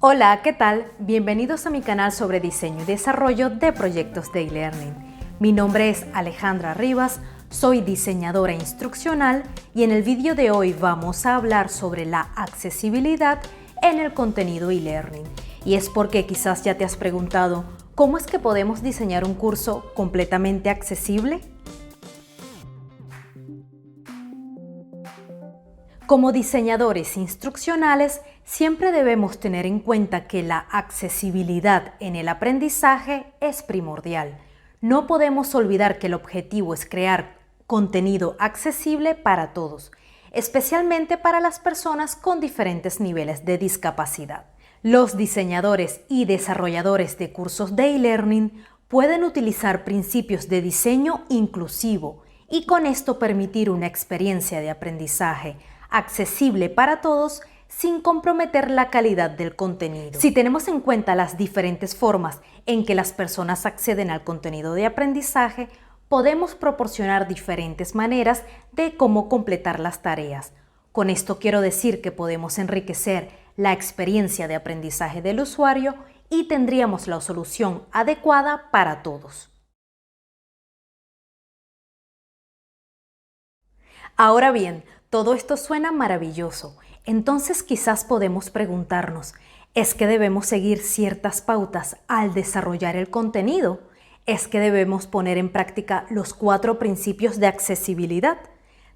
Hola, ¿qué tal? Bienvenidos a mi canal sobre diseño y desarrollo de proyectos de e-learning. Mi nombre es Alejandra Rivas, soy diseñadora instruccional y en el vídeo de hoy vamos a hablar sobre la accesibilidad en el contenido e-learning. Y es porque quizás ya te has preguntado, ¿cómo es que podemos diseñar un curso completamente accesible? Como diseñadores instruccionales, siempre debemos tener en cuenta que la accesibilidad en el aprendizaje es primordial. No podemos olvidar que el objetivo es crear contenido accesible para todos, especialmente para las personas con diferentes niveles de discapacidad. Los diseñadores y desarrolladores de cursos de e-learning pueden utilizar principios de diseño inclusivo y con esto permitir una experiencia de aprendizaje accesible para todos sin comprometer la calidad del contenido. Si tenemos en cuenta las diferentes formas en que las personas acceden al contenido de aprendizaje, podemos proporcionar diferentes maneras de cómo completar las tareas. Con esto quiero decir que podemos enriquecer la experiencia de aprendizaje del usuario y tendríamos la solución adecuada para todos. Ahora bien, todo esto suena maravilloso, entonces quizás podemos preguntarnos, ¿es que debemos seguir ciertas pautas al desarrollar el contenido? ¿Es que debemos poner en práctica los 4 principios de accesibilidad?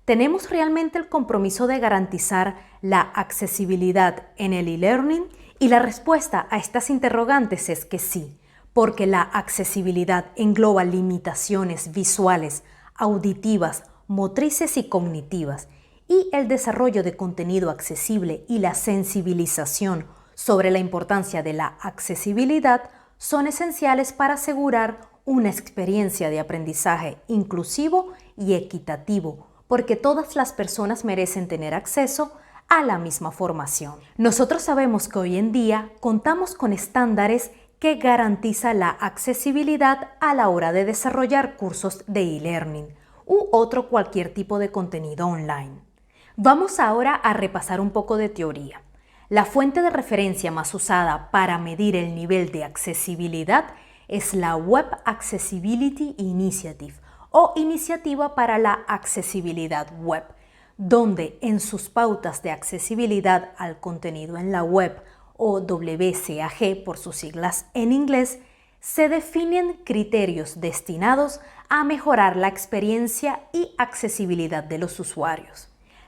¿Tenemos realmente el compromiso de garantizar la accesibilidad en el e-learning? Y la respuesta a estas interrogantes es que sí, porque la accesibilidad engloba limitaciones visuales, auditivas, motrices y cognitivas, y el desarrollo de contenido accesible y la sensibilización sobre la importancia de la accesibilidad son esenciales para asegurar una experiencia de aprendizaje inclusivo y equitativo, porque todas las personas merecen tener acceso a la misma formación. Nosotros sabemos que hoy en día contamos con estándares que garantizan la accesibilidad a la hora de desarrollar cursos de e-learning u otro cualquier tipo de contenido online. Vamos ahora a repasar un poco de teoría. La fuente de referencia más usada para medir el nivel de accesibilidad es la Web Accessibility Initiative o Iniciativa para la Accesibilidad Web, donde en sus pautas de accesibilidad al contenido en la web o WCAG por sus siglas en inglés, se definen criterios destinados a mejorar la experiencia y accesibilidad de los usuarios.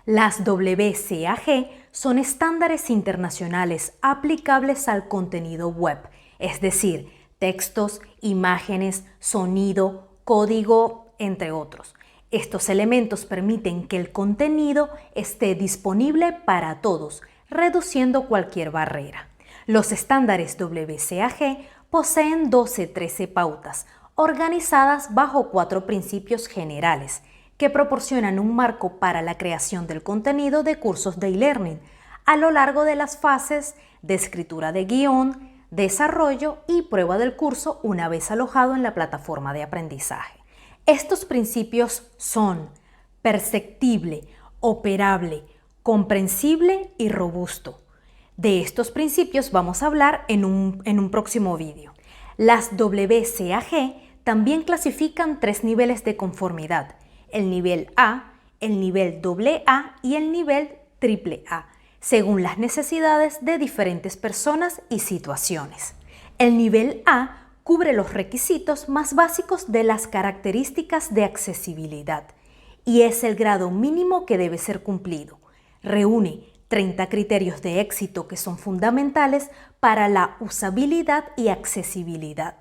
Las WCAG son estándares internacionales aplicables al contenido web, es decir, textos, imágenes, sonido, código, entre otros. Estos elementos permiten que el contenido esté disponible para todos, reduciendo cualquier barrera. Los estándares WCAG poseen 12-13 pautas, organizadas bajo 4 principios generales, que proporcionan un marco para la creación del contenido de cursos de e-learning a lo largo de las fases de escritura de guión, desarrollo y prueba del curso una vez alojado en la plataforma de aprendizaje. Estos principios son perceptible, operable, comprensible y robusto. De estos principios vamos a hablar en un próximo vídeo. Las WCAG también clasifican 3 niveles de conformidad: el nivel A, el nivel AA y el nivel AAA, según las necesidades de diferentes personas y situaciones. El nivel A cubre los requisitos más básicos de las características de accesibilidad y es el grado mínimo que debe ser cumplido. Reúne 30 criterios de éxito que son fundamentales para la usabilidad y accesibilidad.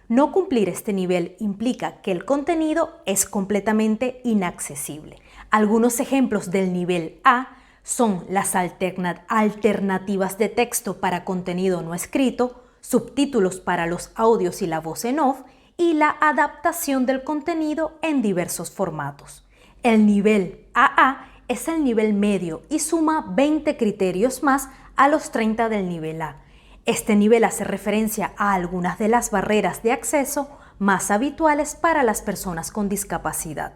No cumplir este nivel implica que el contenido es completamente inaccesible. Algunos ejemplos del nivel A son las alternativas de texto para contenido no escrito, subtítulos para los audios y la voz en off, y la adaptación del contenido en diversos formatos. El nivel AA es el nivel medio y suma 20 criterios más a los 30 del nivel A. Este nivel hace referencia a algunas de las barreras de acceso más habituales para las personas con discapacidad.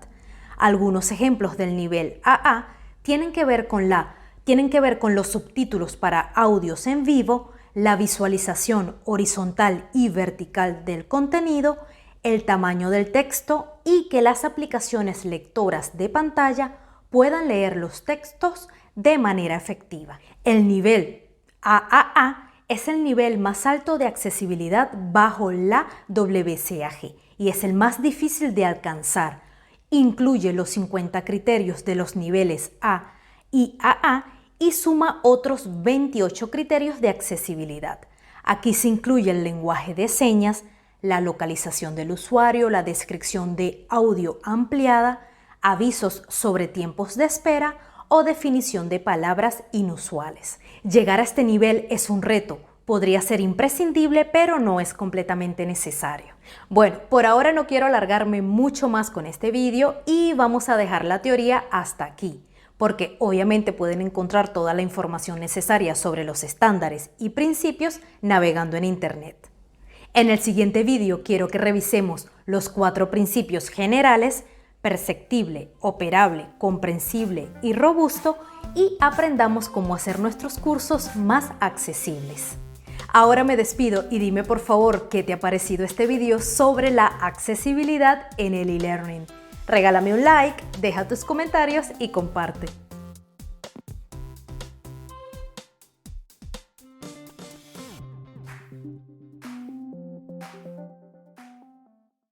Algunos ejemplos del nivel AA tienen que ver con los subtítulos para audios en vivo, la visualización horizontal y vertical del contenido, el tamaño del texto y que las aplicaciones lectoras de pantalla puedan leer los textos de manera efectiva. El nivel AAA es el nivel más alto de accesibilidad bajo la WCAG y es el más difícil de alcanzar. Incluye los 50 criterios de los niveles A y AA y suma otros 28 criterios de accesibilidad. Aquí se incluye el lenguaje de señas, la localización del usuario, la descripción de audio ampliada, avisos sobre tiempos de espera o definición de palabras inusuales. Llegar a este nivel es un reto. Podría ser imprescindible, pero no es completamente necesario. Bueno, por ahora no quiero alargarme mucho más con este vídeo y vamos a dejar la teoría hasta aquí, porque obviamente pueden encontrar toda la información necesaria sobre los estándares y principios navegando en Internet. En el siguiente vídeo quiero que revisemos los 4 principios generales: perceptible, operable, comprensible y robusto, y aprendamos cómo hacer nuestros cursos más accesibles. Ahora me despido y dime por favor qué te ha parecido este video sobre la accesibilidad en el e-learning. Regálame un like, deja tus comentarios y comparte.